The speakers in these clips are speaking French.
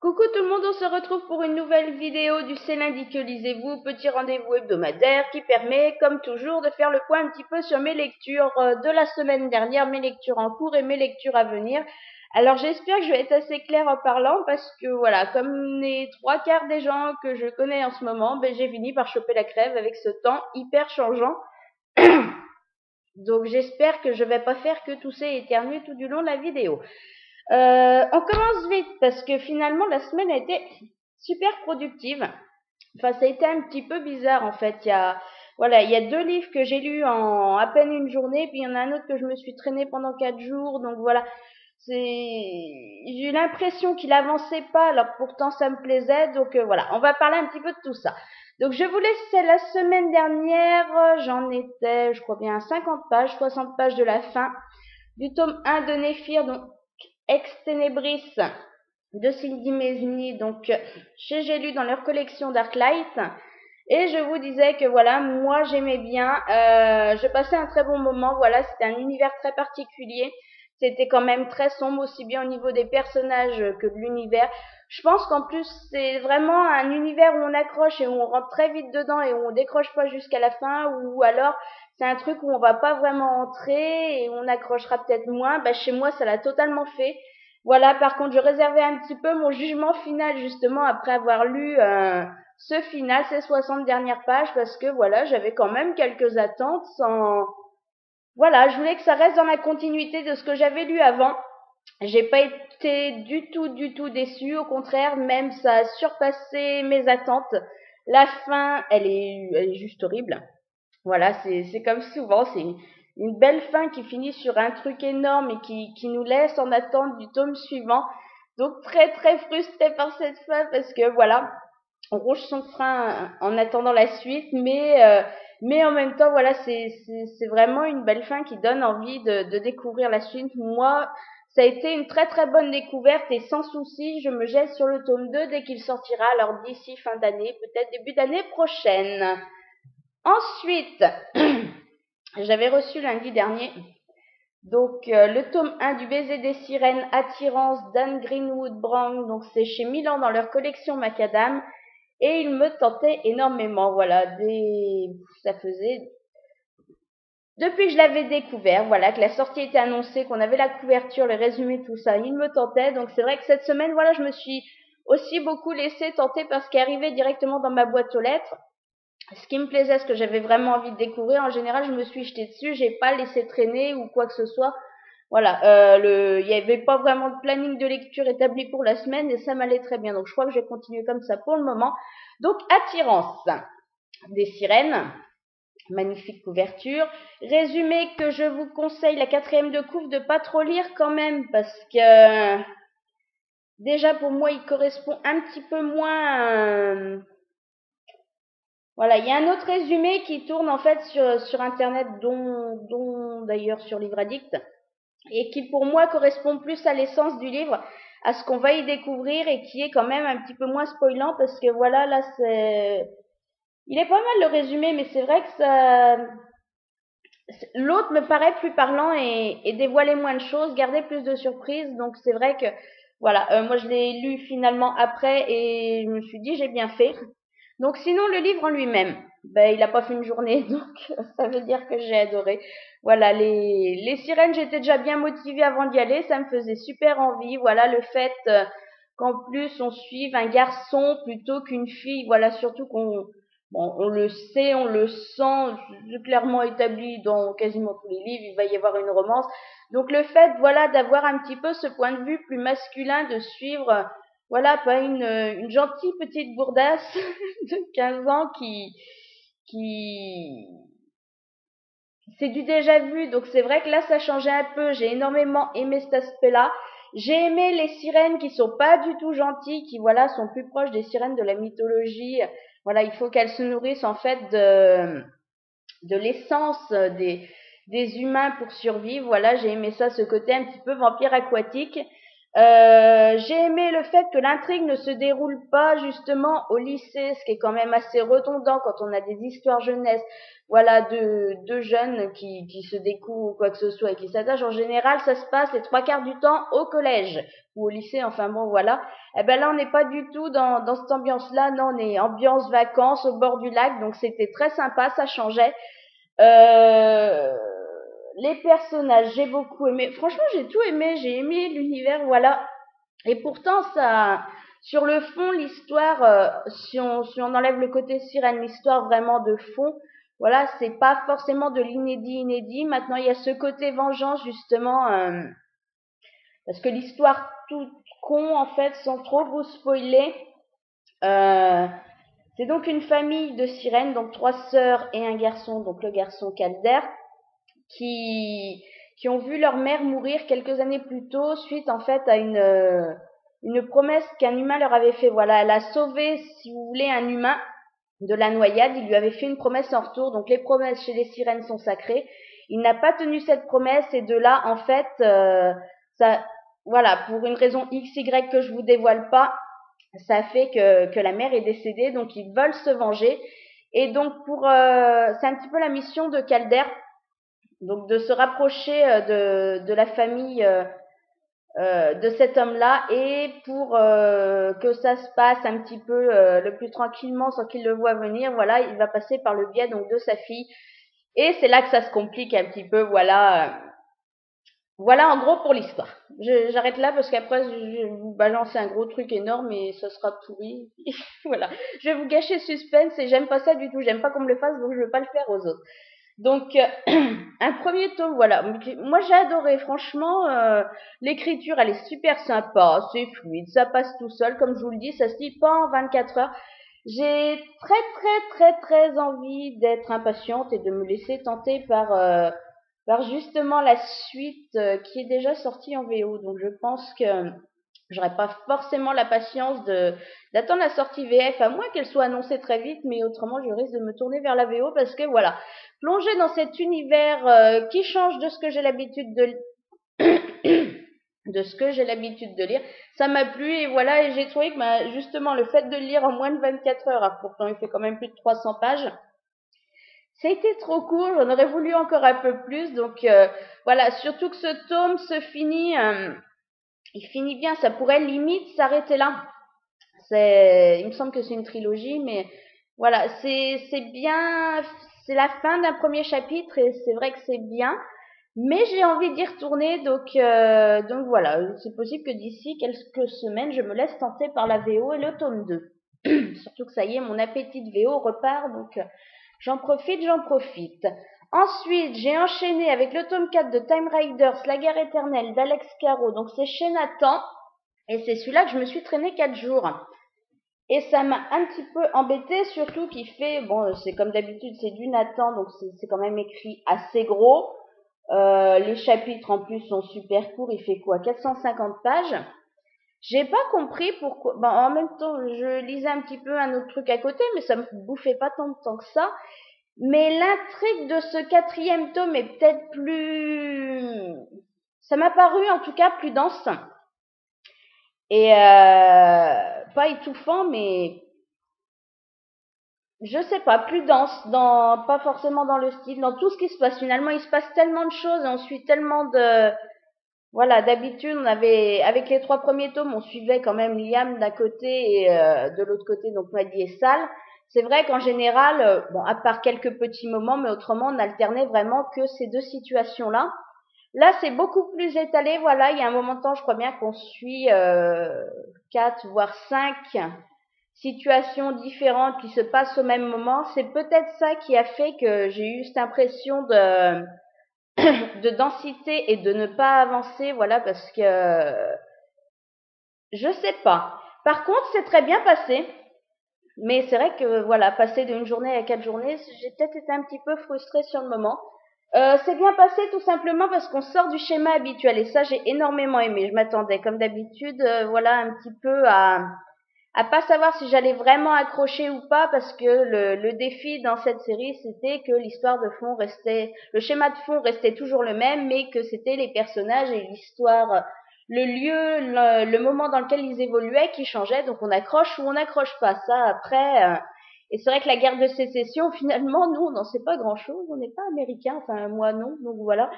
Coucou tout le monde, on se retrouve pour une nouvelle vidéo du C'est lundi que lisez-vous, petit rendez-vous hebdomadaire qui permet, comme toujours, de faire le point un petit peu sur mes lectures de la semaine dernière, mes lectures en cours et mes lectures à venir. Alors j'espère que je vais être assez claire en parlant parce que voilà, comme les trois quarts des gens que je connais en ce moment, j'ai fini par choper la crève avec ce temps hyper changeant. Donc j'espère que je vais pas faire que tousser et éternuer tout du long de la vidéo. On commence vite parce que finalement la semaine a été super productive. Enfin, ça a été un petit peu bizarre en fait. Il y a deux livres que j'ai lus en à peine une journée, puis il y en a un autre que je me suis traîné pendant 4 jours. Donc voilà, j'ai eu l'impression qu'il avançait pas, alors pourtant ça me plaisait. Donc voilà, on va parler un petit peu de tout ça. Donc je vous laisse la semaine dernière, j'en étais, je crois bien à 50 pages, 60 pages de la fin du tome 1 de Néphir, donc Ex Tenebris de Cindy Mesny, donc chez J'ai lu dans leur collection Darklight. Et je vous disais que voilà, moi j'aimais bien, je passais un très bon moment. Voilà, c'était un univers très particulier. C'était quand même très sombre, aussi bien au niveau des personnages que de l'univers. Je pense qu'en plus, c'est vraiment un univers où on accroche et où on rentre très vite dedans et où on décroche pas jusqu'à la fin, ou alors c'est un truc où on va pas vraiment entrer et on accrochera peut-être moins. Chez moi, ça l'a totalement fait. Voilà, par contre, je réservais un petit peu mon jugement final justement après avoir lu ce final, ces 60 dernières pages, parce que voilà, j'avais quand même quelques attentes sans... Voilà, je voulais que ça reste dans la continuité de ce que j'avais lu avant. J'ai pas été du tout déçue, au contraire, même ça a surpassé mes attentes. La fin, elle est juste horrible. Voilà, c'est comme souvent, c'est une belle fin qui finit sur un truc énorme et qui nous laisse en attente du tome suivant. Donc très très frustrée par cette fin parce que voilà, on rouge son frein en attendant la suite, mais en même temps voilà, c'est vraiment une belle fin qui donne envie de découvrir la suite. Moi, ça a été une très très bonne découverte et sans souci, je me jette sur le tome 2 dès qu'il sortira, alors d'ici fin d'année, peut-être début d'année prochaine. Ensuite, j'avais reçu lundi dernier donc le tome 1 du Baiser des sirènes, Attirance d'Anne Greenwood Brown, donc c'est chez Milan dans leur collection Macadam, et il me tentait énormément. Voilà, ça faisait depuis que je l'avais découvert, voilà, que la sortie était annoncée, qu'on avait la couverture, le résumé, tout ça, il me tentait. Donc c'est vrai que cette semaine, voilà, je me suis aussi beaucoup laissée tenter par ce qui arrivait directement dans ma boîte aux lettres. Ce qui me plaisait, ce que j'avais vraiment envie de découvrir, en général, je me suis jetée dessus, j'ai pas laissé traîner ou quoi que ce soit. Voilà, il y avait pas vraiment de planning de lecture établi pour la semaine et ça m'allait très bien. Donc je crois que je vais continuer comme ça pour le moment. Donc Attirance des sirènes, magnifique couverture. Résumé que je vous conseille la quatrième de couve de pas trop lire quand même parce que déjà pour moi il correspond un petit peu moins. Voilà, il y a un autre résumé qui tourne en fait sur internet, dont d'ailleurs sur Livre Addict, et qui pour moi correspond plus à l'essence du livre, à ce qu'on va y découvrir et qui est quand même un petit peu moins spoilant parce que voilà, là il est pas mal le résumé, mais c'est vrai que l'autre me paraît plus parlant et dévoilait moins de choses, gardait plus de surprises, donc c'est vrai que voilà, moi je l'ai lu finalement après et je me suis dit j'ai bien fait. Donc sinon le livre en lui-même, il a pas fait une journée, donc ça veut dire que j'ai adoré. Voilà, les sirènes, j'étais déjà bien motivée avant d'y aller, ça me faisait super envie. Voilà, le fait qu'en plus on suive un garçon plutôt qu'une fille, voilà, surtout on le sait, on le sent, c'est clairement établi dans quasiment tous les livres, il va y avoir une romance. Donc le fait, voilà, d'avoir un petit peu ce point de vue plus masculin, de suivre voilà, pas une gentille petite bourdasse de 15 ans qui, c'est du déjà vu. Donc c'est vrai que là, ça changeait un peu. J'ai énormément aimé cet aspect-là. J'ai aimé les sirènes qui sont pas du tout gentilles, qui voilà, sont plus proches des sirènes de la mythologie. Voilà, il faut qu'elles se nourrissent en fait de l'essence des humains pour survivre. Voilà, j'ai aimé ça, ce côté un petit peu vampire aquatique. J'ai aimé le fait que l'intrigue ne se déroule pas justement au lycée, ce qui est quand même assez redondant quand on a des histoires jeunesse, voilà, de jeunes qui se découvrent ou quoi que ce soit et qui s'attachent. En général, ça se passe les 3/4 du temps au collège ou au lycée, enfin bon, voilà. Eh ben là, on n'est pas du tout dans cette ambiance-là. Non, on est ambiance vacances au bord du lac, donc c'était très sympa, ça changeait. Euh, les personnages, j'ai beaucoup aimé. Franchement, j'ai tout aimé. J'ai aimé l'univers, voilà. Et pourtant, ça, sur le fond, l'histoire, si on enlève le côté sirène, l'histoire vraiment de fond, voilà, c'est pas forcément de l'inédit. Maintenant, il y a ce côté vengeance, justement, parce que l'histoire toute con, en fait, sans trop vous spoiler, euh, c'est donc une famille de sirènes, donc 3 sœurs et un garçon, donc le garçon Calder, qui, qui ont vu leur mère mourir quelques années plus tôt suite en fait à une promesse qu'un humain leur avait fait. Voilà, elle a sauvé, si vous voulez, un humain de la noyade. Il lui avait fait une promesse en retour. Donc les promesses chez les sirènes sont sacrées. Il n'a pas tenu cette promesse et de là, en fait, ça, voilà, pour une raison X, Y que je vous dévoile pas, ça fait que la mère est décédée. Donc ils veulent se venger. Et donc c'est un petit peu la mission de Calder, donc de se rapprocher de la famille de cet homme-là et pour que ça se passe un petit peu le plus tranquillement sans qu'il le voie venir, voilà, il va passer par le biais donc de sa fille et c'est là que ça se complique un petit peu, voilà. Voilà en gros pour l'histoire. J'arrête là parce qu'après je vais vous balancer un gros truc énorme et ça sera pourri. Voilà, je vais vous gâcher le suspense et j'aime pas ça du tout, j'aime pas qu'on me le fasse donc je veux pas le faire aux autres. Donc, un premier tome, voilà. Moi, j'ai adoré. Franchement, l'écriture, elle est super sympa, c'est fluide, ça passe tout seul. Comme je vous le dis, ça se lit pas en 24 heures. J'ai très envie d'être impatiente et de me laisser tenter par justement la suite qui est déjà sortie en VO. Donc, je pense que j'aurais pas forcément la patience d'attendre la sortie VF, à moins qu'elle soit annoncée très vite, mais autrement, je risque de me tourner vers la VO parce que voilà, plonger dans cet univers qui change de ce que j'ai l'habitude de ce que j'ai l'habitude de lire, ça m'a plu et voilà, et j'ai trouvé que justement le fait de le lire en moins de 24 heures, alors pourtant il fait quand même plus de 300 pages, c'était trop court, j'en aurais voulu encore un peu plus, donc voilà, surtout que ce tome il finit bien, ça pourrait limite s'arrêter là. Il me semble que c'est une trilogie, mais voilà, c'est bien, c'est la fin d'un premier chapitre et c'est vrai que c'est bien, mais j'ai envie d'y retourner, donc voilà, c'est possible que d'ici quelques semaines, je me laisse tenter par la VO et le tome 2. Surtout que ça y est, mon appétit de VO repart, donc j'en profite. Ensuite, j'ai enchaîné avec le tome 4 de Time Riders, La guerre éternelle d'Alex Caro, donc c'est chez Nathan, et c'est celui-là que je me suis traîné 4 jours. Et ça m'a un petit peu embêté, surtout qu'il fait, bon, c'est comme d'habitude, c'est du Nathan, donc c'est quand même écrit assez gros. Les chapitres en plus sont super courts, il fait quoi, 450 pages. J'ai pas compris pourquoi. Bon, en même temps, je lisais un petit peu un autre truc à côté, mais ça me bouffait pas tant de temps que ça. Mais l'intrigue de ce 4e tome est peut-être plus, ça m'a paru en tout cas plus dense et pas étouffant, mais je sais pas, plus dense, pas forcément dans le style, dans tout ce qui se passe. Finalement, il se passe tellement de choses et on suit tellement voilà, d'habitude, avec les 3 premiers tomes, on suivait quand même Liam d'un côté et de l'autre côté, donc Maddie et Sal. C'est vrai qu'en général, bon, à part quelques petits moments, mais autrement, on alternait vraiment que ces deux situations-là. Là, c'est beaucoup plus étalé, voilà, il y a un moment de temps, je crois bien qu'on suit 4, voire 5 situations différentes qui se passent au même moment. C'est peut-être ça qui a fait que j'ai eu cette impression de densité et de ne pas avancer, voilà, parce que je sais pas. Par contre, c'est très bien passé, mais c'est vrai que voilà, passer d'une journée à 4 journées, j'ai peut-être été un petit peu frustrée sur le moment. C'est bien passé tout simplement parce qu'on sort du schéma habituel et ça j'ai énormément aimé. Je m'attendais comme d'habitude, voilà, un petit peu à pas savoir si j'allais vraiment accrocher ou pas parce que le défi dans cette série c'était que l'histoire de fond restait, le schéma de fond restait toujours le même mais que c'était les personnages et le lieu, le moment dans lequel ils évoluaient qui changeait. Donc on accroche ou on n'accroche pas. Ça après. Et c'est vrai que la guerre de sécession, finalement, nous, on n'en sait pas grand-chose. On n'est pas américains, enfin moi non. Donc voilà.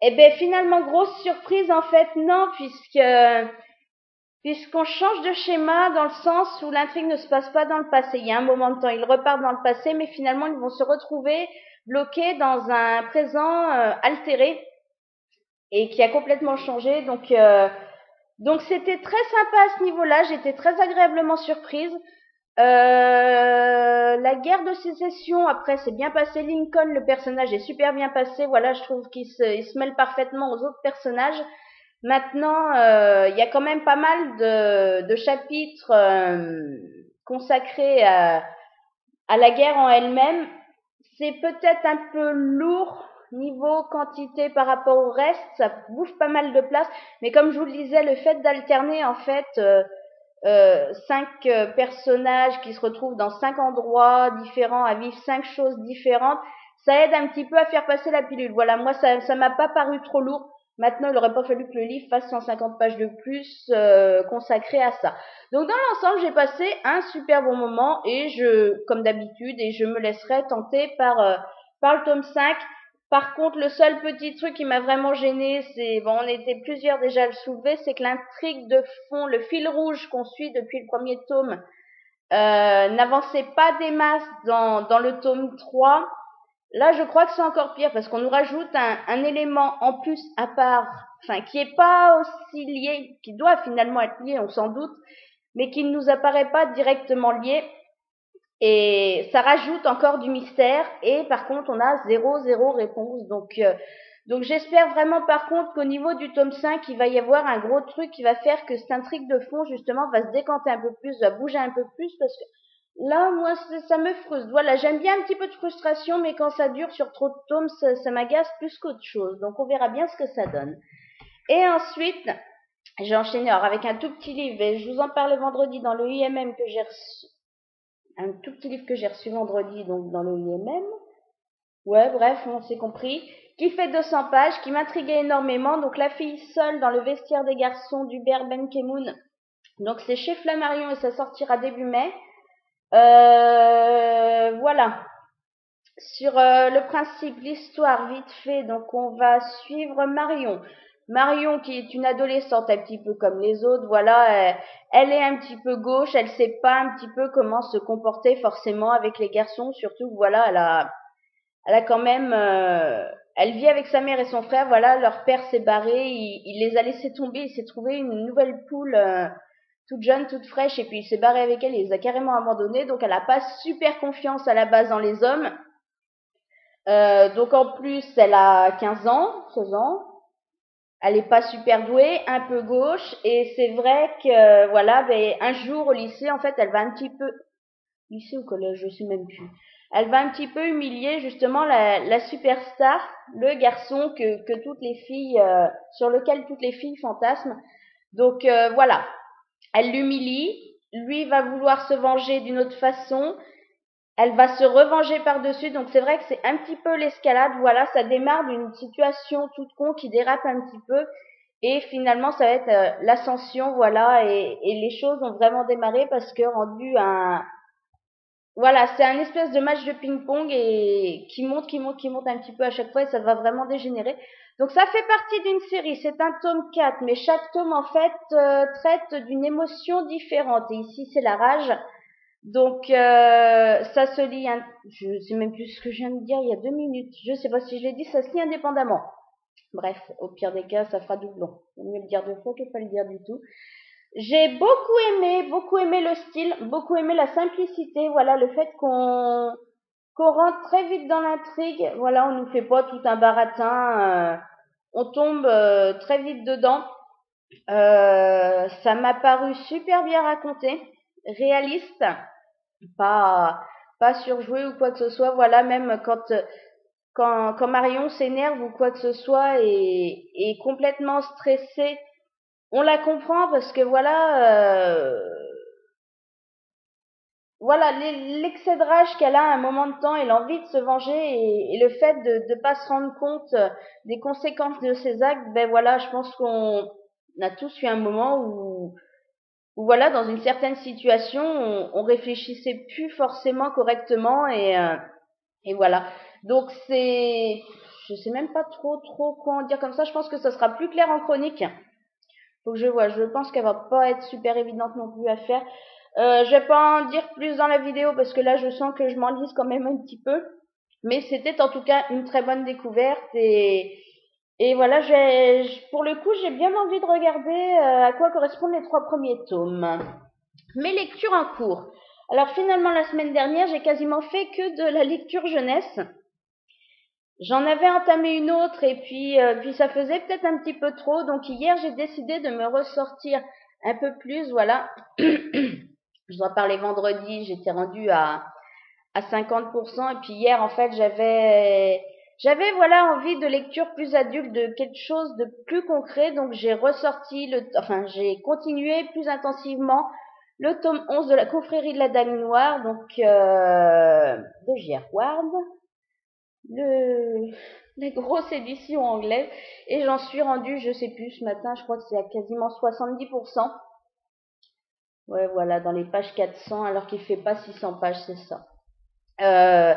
Et ben finalement, grosse surprise en fait, non, puisqu'on change de schéma dans le sens où l'intrigue ne se passe pas dans le passé. Il y a un moment de temps, ils repartent dans le passé, mais finalement, ils vont se retrouver bloqués dans un présent altéré et qui a complètement changé. Donc c'était très sympa à ce niveau-là. J'étais très agréablement surprise. La guerre de sécession, après, c'est bien passé. Lincoln, le personnage, est super bien passé. Voilà, je trouve qu'il se mêle parfaitement aux autres personnages. Maintenant, il y a quand même pas mal de chapitres consacrés à la guerre en elle-même. C'est peut-être un peu lourd niveau quantité par rapport au reste. Ça bouffe pas mal de place. Mais comme je vous le disais, le fait d'alterner, en fait... 5 personnages qui se retrouvent dans 5 endroits différents, à vivre 5 choses différentes, ça aide un petit peu à faire passer la pilule. Voilà, moi ça m'a pas paru trop lourd. Maintenant, il aurait pas fallu que le livre fasse 150 pages de plus consacrées à ça. Donc dans l'ensemble, j'ai passé un super bon moment et comme d'habitude, et je me laisserai tenter par le tome 5. Par contre, le seul petit truc qui m'a vraiment gêné, on était plusieurs déjà à le soulever, c'est que l'intrigue de fond, le fil rouge qu'on suit depuis le premier tome, n'avançait pas des masses dans le tome 3. Là, je crois que c'est encore pire parce qu'on nous rajoute un élément en plus à part, enfin, qui est pas aussi lié, qui doit finalement être lié, on s'en doute, mais qui ne nous apparaît pas directement lié. Et ça rajoute encore du mystère. Et par contre, on a zéro réponse. Donc j'espère vraiment par contre qu'au niveau du tome 5, il va y avoir un gros truc qui va faire que cette intrigue de fond, justement, va se décanter un peu plus, va bouger un peu plus, parce que là, moi, ça me frustre. Voilà, j'aime bien un petit peu de frustration, mais quand ça dure sur trop de tomes, ça m'agace plus qu'autre chose. Donc on verra bien ce que ça donne. Et ensuite, j'ai enchaîné alors, avec un tout petit livre, et je vous en parlais vendredi dans le IMM que j'ai reçu. Un tout petit livre que j'ai reçu vendredi, donc dans le IMM. Ouais, bref, on s'est compris. Qui fait 200 pages, qui m'intriguait énormément. Donc, La fille seule dans le vestiaire des garçons d'Hubert Benkemoun. Donc, c'est chez Flammarion et ça sortira début mai. Voilà. Sur le principe, l'histoire, vite fait. Donc, on va suivre Marion. Marion, qui est une adolescente un petit peu comme les autres, voilà, elle est un petit peu gauche, elle sait pas un petit peu comment se comporter forcément avec les garçons, surtout que voilà, elle a quand même, elle vit avec sa mère et son frère, voilà, leur père s'est barré, il les a laissés tomber, il s'est trouvé une nouvelle poule toute jeune, toute fraîche, et puis il s'est barré avec elle, il les a carrément abandonnés, donc elle a pas super confiance à la base dans les hommes. Donc en plus, elle a 15 ans, 16 ans. Elle est pas super douée, un peu gauche, et c'est vrai que voilà, ben un jour au lycée, en fait, elle va un petit peu lycée ou collège, je sais même plus. Elle va un petit peu humilier justement la superstar, le garçon que toutes les filles sur lequel toutes les filles fantasment. Donc voilà, elle l'humilie, lui va vouloir se venger d'une autre façon. Elle va se revenger par-dessus, donc c'est vrai que c'est un petit peu l'escalade, voilà, ça démarre d'une situation toute con qui dérape un petit peu, et finalement ça va être l'ascension, voilà, et les choses ont vraiment démarré parce que rendu voilà, c'est un espèce de match de ping-pong et qui monte un petit peu à chaque fois et ça va vraiment dégénérer. Donc ça fait partie d'une série, c'est un tome 4, mais chaque tome en fait traite d'une émotion différente, et ici c'est la rage. Donc, ça se lit, je sais même plus ce que je viens de dire il y a 2 minutes. Je sais pas si je l'ai dit, ça se lit indépendamment. Bref, au pire des cas, ça fera doublon. Il vaut mieux le dire 2 fois que pas le dire du tout. J'ai beaucoup aimé le style, beaucoup aimé la simplicité. Voilà, le fait qu'on rentre très vite dans l'intrigue. Voilà, on nous fait pas tout un baratin. On tombe très vite dedans. Ça m'a paru super bien raconté, réaliste. Pas surjoué ou quoi que ce soit, voilà, même quand Marion s'énerve ou quoi que ce soit et est complètement stressée, on la comprend parce que voilà, voilà, l'excès de rage qu'elle a à un moment de temps et l'envie de se venger et le fait de ne pas se rendre compte des conséquences de ses actes, ben voilà, je pense qu'on a tous eu un moment où voilà, dans une certaine situation, on réfléchissait plus forcément correctement et voilà. Donc je sais même pas trop quoi en dire comme ça. Je pense que ça sera plus clair en chronique. Faut que je vois. Je pense qu'elle va pas être super évidente non plus à faire. Je vais pas en dire plus dans la vidéo parce que là, je sens que je m'enlise quand même un petit peu. Mais c'était en tout cas une très bonne découverte et voilà, pour le coup, j'ai bien envie de regarder à quoi correspondent les 3 premiers tomes. Mes lectures en cours. Alors finalement, la semaine dernière, j'ai quasiment fait que de la lecture jeunesse. J'en avais entamé une autre et puis ça faisait peut-être un petit peu trop. Donc hier, j'ai décidé de me ressortir un peu plus. Voilà, je dois parler vendredi. J'étais rendue à 50%. Et puis hier, en fait, j'avais voilà envie de lecture plus adulte, de quelque chose de plus concret. Donc j'ai ressorti j'ai continué plus intensivement le tome 11 de la confrérie de la Dame Noire, donc de J.R. Ward, le la grosse édition anglaise, et j'en suis rendue, je sais plus, ce matin, je crois que c'est à quasiment 70%. Ouais, voilà, dans les pages 400, alors qu'il fait pas 600 pages, c'est ça. Euh,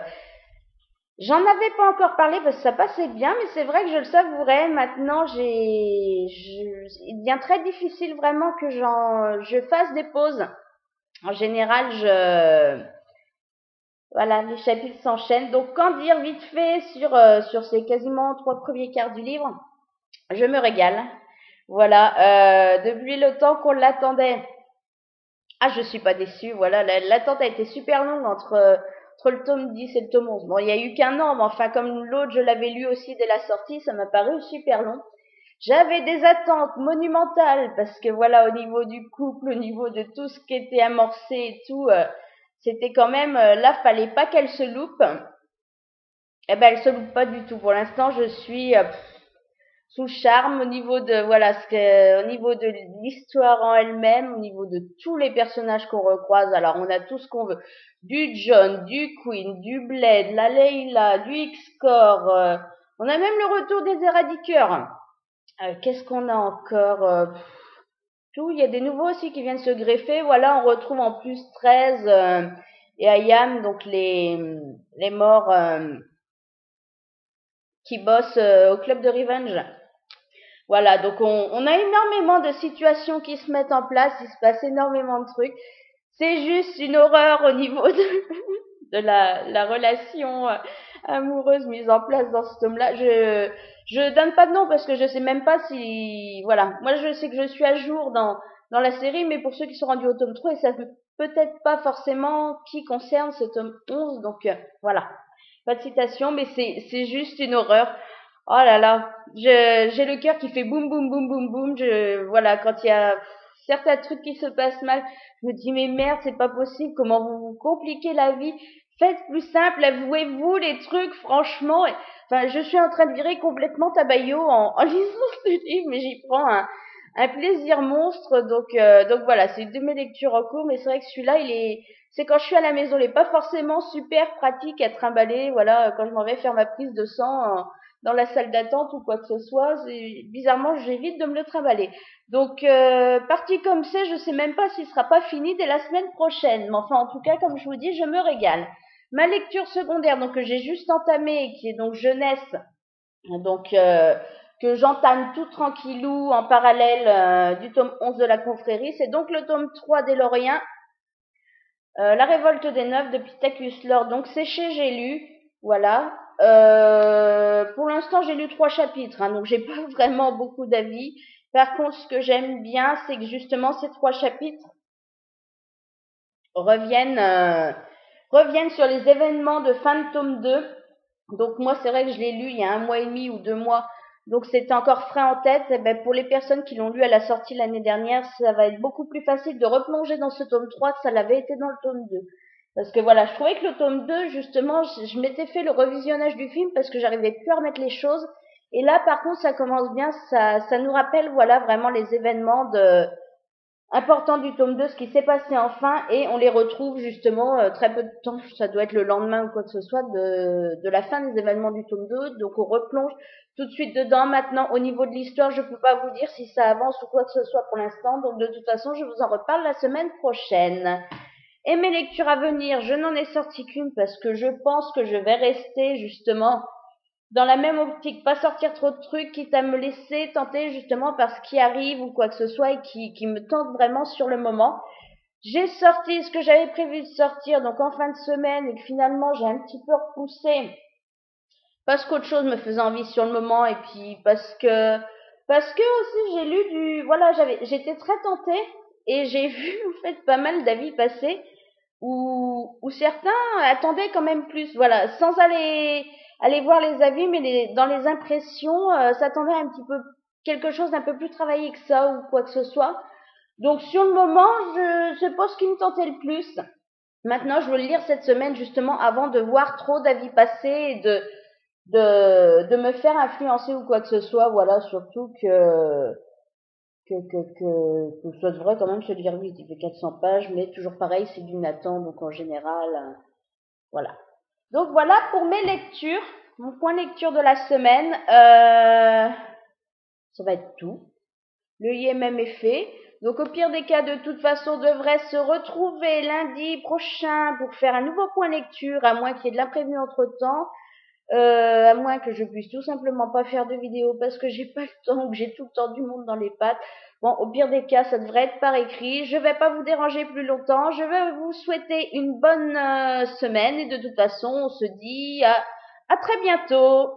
J'en avais pas encore parlé parce que ça passait bien, mais c'est vrai que je le savourais. Maintenant, il devient très difficile vraiment que je fasse des pauses. En général, voilà, les chapitres s'enchaînent. Donc, qu'en dire vite fait sur ces quasiment 3 premiers quarts du livre? Je me régale. Voilà, depuis le temps qu'on l'attendait. Ah, je suis pas déçue. Voilà, l'attente a été super longue entre le tome 10 et le tome 11. Bon, il y a eu qu'un an, mais enfin, comme l'autre, je l'avais lu aussi dès la sortie, ça m'a paru super long. J'avais des attentes monumentales parce que voilà, au niveau du couple, au niveau de tout ce qui était amorcé et tout, c'était quand même, là, fallait pas qu'elle se loupe. Eh ben, elle se loupe pas du tout. Pour l'instant, je suis sous le charme au niveau de voilà au niveau de l'histoire en elle-même, au niveau de tous les personnages qu'on recroise. Alors on a tout ce qu'on veut, du John, du Queen, du Blade, la Leila, du X-Core. On a même le retour des éradiqueurs. Qu'est-ce qu'on a encore tout. Il y a des nouveaux aussi qui viennent se greffer. Voilà, on retrouve en plus 13 et Ayam, donc les morts qui bossent au club de Revenge. Voilà, donc on a énormément de situations qui se mettent en place, il se passe énormément de trucs. C'est juste une horreur au niveau de la relation amoureuse mise en place dans ce tome-là. Je donne pas de nom parce que je sais même pas si voilà. Moi je sais que je suis à jour dans la série, mais pour ceux qui sont rendus au tome 3, ils savent peut-être pas forcément qui concerne ce tome 11, donc voilà. Pas de citation, mais c'est juste une horreur. Oh là là, j'ai le cœur qui fait boum boum boum boum boum. Voilà, quand il y a certains trucs qui se passent mal, je me dis mais merde, c'est pas possible. Comment vous compliquez la vie? Faites plus simple, avouez-vous les trucs, franchement. Enfin, je suis en train de virer complètement tabayot en lisant ce livre, mais j'y prends un plaisir monstre. Donc voilà, c'est une de mes lectures en cours, mais c'est vrai que celui-là, c'est quand je suis à la maison, il est pas forcément super pratique à trimballer. Voilà, quand je m'en vais faire ma prise de sang dans la salle d'attente ou quoi que ce soit, bizarrement, j'évite de me le trimballer. Donc, parti comme c'est, je sais même pas s'il sera pas fini dès la semaine prochaine. Mais enfin, en tout cas, comme je vous dis, je me régale. Ma lecture secondaire, donc que j'ai juste entamée, qui est donc jeunesse, donc que j'entame tout tranquillou en parallèle du tome 11 de la confrérie, c'est donc le tome 3 des Loriens, La révolte des Neufs de Pittacus Lord. Donc c'est chez J'ai lu, voilà. Pour l'instant, j'ai lu 3 chapitres, hein, donc j'ai pas vraiment beaucoup d'avis. Par contre, ce que j'aime bien, c'est que justement ces 3 chapitres reviennent reviennent sur les événements de fin de tome 2. Donc moi, c'est vrai que je l'ai lu il y a 1 mois et demi ou 2 mois, donc c'était encore frais en tête. Et ben, pour les personnes qui l'ont lu à la sortie l'année dernière, ça va être beaucoup plus facile de replonger dans ce tome 3 que ça l'avait été dans le tome 2. Parce que voilà, je trouvais que le tome 2, justement, je m'étais fait le revisionnage du film parce que j'arrivais plus à remettre les choses. Et là, par contre, ça commence bien, ça nous rappelle, voilà, vraiment les événements important du tome 2, ce qui s'est passé enfin, et on les retrouve justement très peu de temps, ça doit être le lendemain ou quoi que ce soit, de la fin des événements du tome 2, donc on replonge tout de suite dedans. Maintenant, au niveau de l'histoire, je peux pas vous dire si ça avance ou quoi que ce soit pour l'instant, donc de toute façon, je vous en reparle la semaine prochaine. Et mes lectures à venir, je n'en ai sorti qu'une parce que je pense que je vais rester justement dans la même optique, pas sortir trop de trucs, quitte à me laisser tenter justement par ce qui arrive ou quoi que ce soit et qui me tente vraiment sur le moment. J'ai sorti ce que j'avais prévu de sortir donc en fin de semaine et que finalement j'ai un petit peu repoussé parce qu'autre chose me faisait envie sur le moment et puis parce que aussi j'ai lu voilà, j'étais très tentée et j'ai vu en fait pas mal d'avis passer où certains attendaient quand même plus, voilà, sans aller voir les avis, mais dans les impressions, s'attendaient un petit peu quelque chose d'un peu plus travaillé que ça ou quoi que ce soit. Donc sur le moment, c'est pas ce qui me tentait le plus. Maintenant, je veux le lire cette semaine justement avant de voir trop d'avis passer et de me faire influencer ou quoi que ce soit. Voilà, surtout que ça devrait quand même se lire vite. Il fait 400 pages, mais toujours pareil, c'est du Nathan, donc en général, voilà. Donc voilà pour mes lectures, mon point lecture de la semaine. Ça va être tout. Le IMM est fait. Donc au pire des cas, de toute façon, on devrait se retrouver lundi prochain pour faire un nouveau point lecture, à moins qu'il y ait de l'imprévu entre-temps. À moins que je puisse tout simplement pas faire de vidéo parce que j'ai pas le temps ou que j'ai tout le temps du monde dans les pattes. Bon, au pire des cas, ça devrait être par écrit. Je vais pas vous déranger plus longtemps. Je vais vous souhaiter une bonne semaine et de toute façon, on se dit à très bientôt.